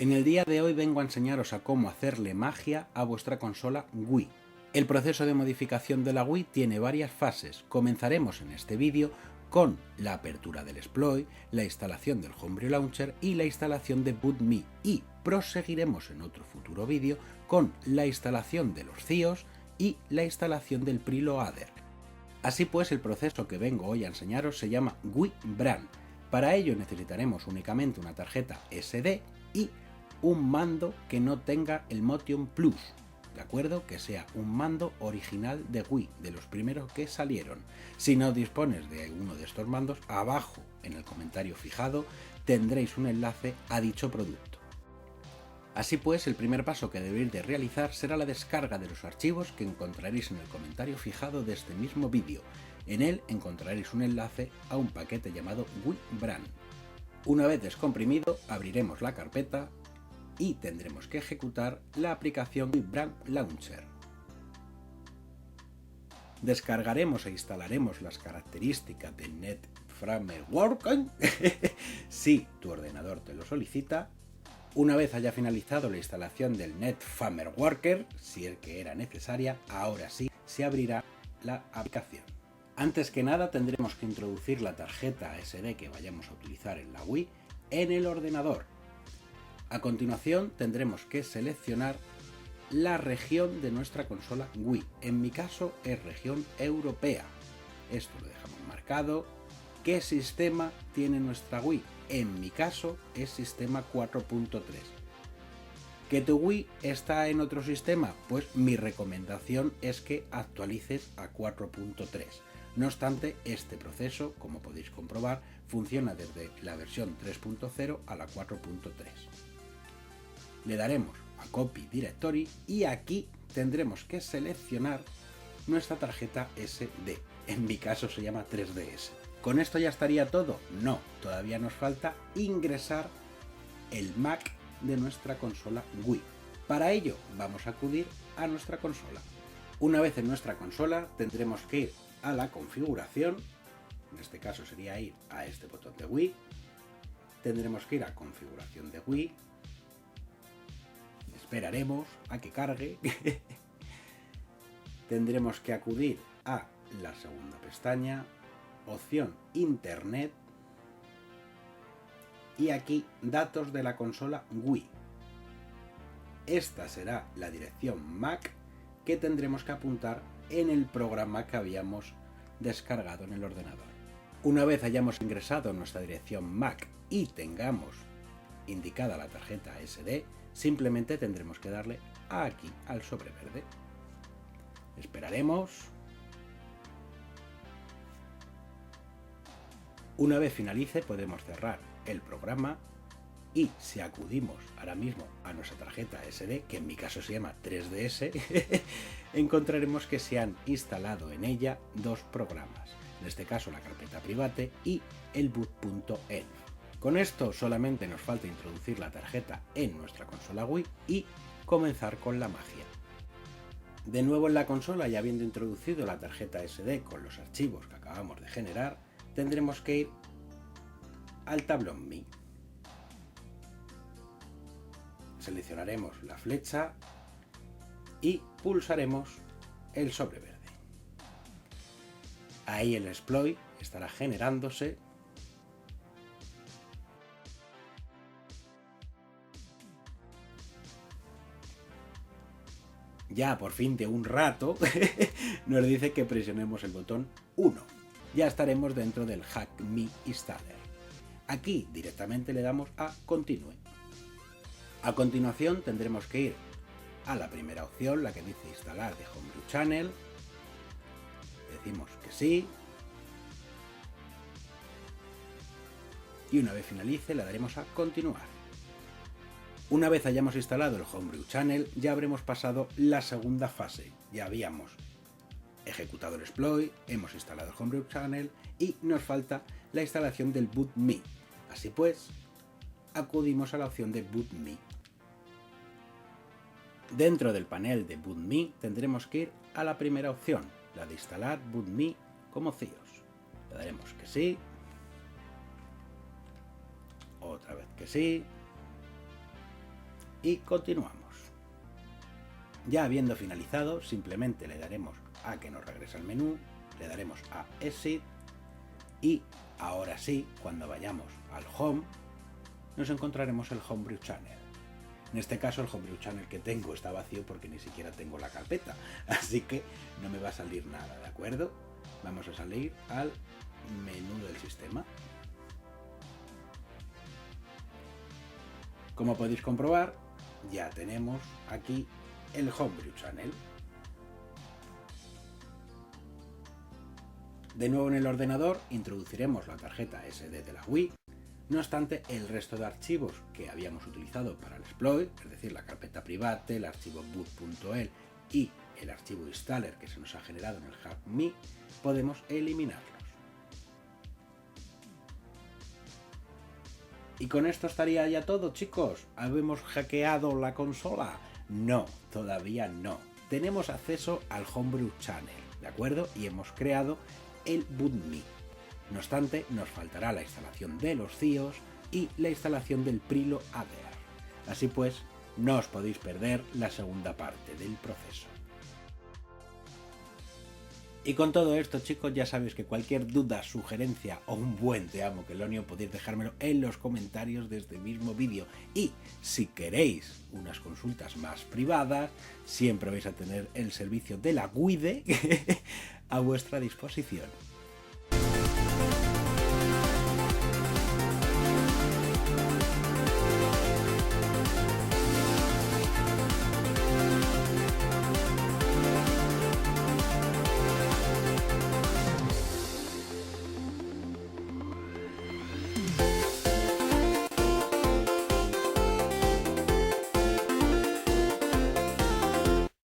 En el día de hoy vengo a enseñaros a cómo hacerle magia a vuestra consola Wii. El proceso de modificación de la Wii tiene varias fases. Comenzaremos en este vídeo con la apertura del exploit, la instalación del Homebrew Launcher y la instalación de BootMe, y proseguiremos en otro futuro vídeo con la instalación de los CIOs y la instalación del preloader. Así pues, el proceso que vengo hoy a enseñaros se llama Wii Brand. Para ello necesitaremos únicamente una tarjeta SD y un mando que no tenga el Motion Plus, ¿de acuerdo? Que sea un mando original de Wii, de los primeros que salieron. Si no dispones de uno de estos mandos, abajo en el comentario fijado tendréis un enlace a dicho producto. Así pues, el primer paso que debéis de realizar será la descarga de los archivos que encontraréis en el comentario fijado de este mismo vídeo. En él encontraréis un enlace a un paquete llamado Wii Brand. Una vez descomprimido, abriremos la carpeta y tendremos que ejecutar la aplicación Wii Brand Launcher. Descargaremos e instalaremos las características de NetFramework si tu ordenador te lo solicita. Una vez haya finalizado la instalación del NetFramework, si es que era necesaria, ahora sí se abrirá la aplicación. Antes que nada tendremos que introducir la tarjeta SD que vayamos a utilizar en la Wii en el ordenador. A continuación tendremos que seleccionar la región de nuestra consola Wii. En mi caso es región europea. Esto lo dejamos marcado. ¿Qué sistema tiene nuestra Wii? En mi caso es sistema 4.3. ¿Que tu Wii está en otro sistema? Pues mi recomendación es que actualices a 4.3. No obstante, este proceso, como podéis comprobar, funciona desde la versión 3.0 a la 4.3. Le daremos a Copy Directory y aquí tendremos que seleccionar nuestra tarjeta SD. En mi caso se llama 3DS. ¿Con esto ya estaría todo? No, todavía nos falta ingresar el MAC de nuestra consola Wii. Para ello vamos a acudir a nuestra consola. Una vez en nuestra consola tendremos que ir a la configuración, en este caso sería ir a este botón de Wii, tendremos que ir a configuración de Wii, esperaremos a que cargue, tendremos que acudir a la segunda pestaña, opción Internet, y aquí datos de la consola Wii. Esta será la dirección MAC que tendremos que apuntar en el programa que habíamos descargado en el ordenador. Una vez hayamos ingresado nuestra dirección MAC y tengamos indicada la tarjeta SD, simplemente tendremos que darle aquí al sobre verde. Esperaremos. Una vez finalice podemos cerrar el programa y si acudimos ahora mismo a nuestra tarjeta SD, que en mi caso se llama 3DS, encontraremos que se han instalado en ella dos programas, en este caso la carpeta private y el boot.env. Con esto solamente nos falta introducir la tarjeta en nuestra consola Wii y comenzar con la magia. De nuevo en la consola, y habiendo introducido la tarjeta SD con los archivos que acabamos de generar, tendremos que ir al tablón Mi. Seleccionaremos la flecha y pulsaremos el sobre verde. Ahí el exploit estará generándose. Ya por fin de un rato nos dice que presionemos el botón 1. Ya estaremos dentro del Hack Me Installer. Aquí directamente le damos a Continue. A continuación tendremos que ir a la primera opción, la que dice instalar de Homebrew Channel. Decimos que sí. Y una vez finalice le daremos a continuar. Una vez hayamos instalado el Homebrew Channel, ya habremos pasado la segunda fase. Ya habíamos ejecutado el exploit, hemos instalado el Homebrew Channel y nos falta la instalación del BootMe. Así pues, acudimos a la opción de BootMe. Dentro del panel de BootMe tendremos que ir a la primera opción, la de instalar BootMe como CIOS. Le daremos que sí. Otra vez que sí. y continuamos. Ya habiendo finalizado, simplemente le daremos a que nos regrese al menú, le daremos a Exit y ahora sí, cuando vayamos al Home, nos encontraremos el Homebrew Channel. En este caso el Homebrew Channel que tengo está vacío porque ni siquiera tengo la carpeta, así que no me va a salir nada, ¿de acuerdo? Vamos a salir al menú del sistema. Como podéis comprobar, ya tenemos aquí el Homebrew Channel. De nuevo en el ordenador introduciremos la tarjeta SD de la Wii. No obstante, el resto de archivos que habíamos utilizado para el exploit, es decir, la carpeta private, el archivo boot.el y el archivo installer que se nos ha generado en el HackMe, podemos eliminarlos. Y con esto estaría ya todo, chicos. ¿Habemos hackeado la consola? No, todavía no. Tenemos acceso al Homebrew Channel, ¿de acuerdo? Y hemos creado el bootme. No obstante, nos faltará la instalación de los CIOs y la instalación del Prilo Adder. Así pues, no os podéis perder la segunda parte del proceso. Y con todo esto, chicos, ya sabéis que cualquier duda, sugerencia o un buen te amo Quelonio podéis dejármelo en los comentarios de este mismo vídeo. Y si queréis unas consultas más privadas, siempre vais a tener el servicio de la Guide a vuestra disposición.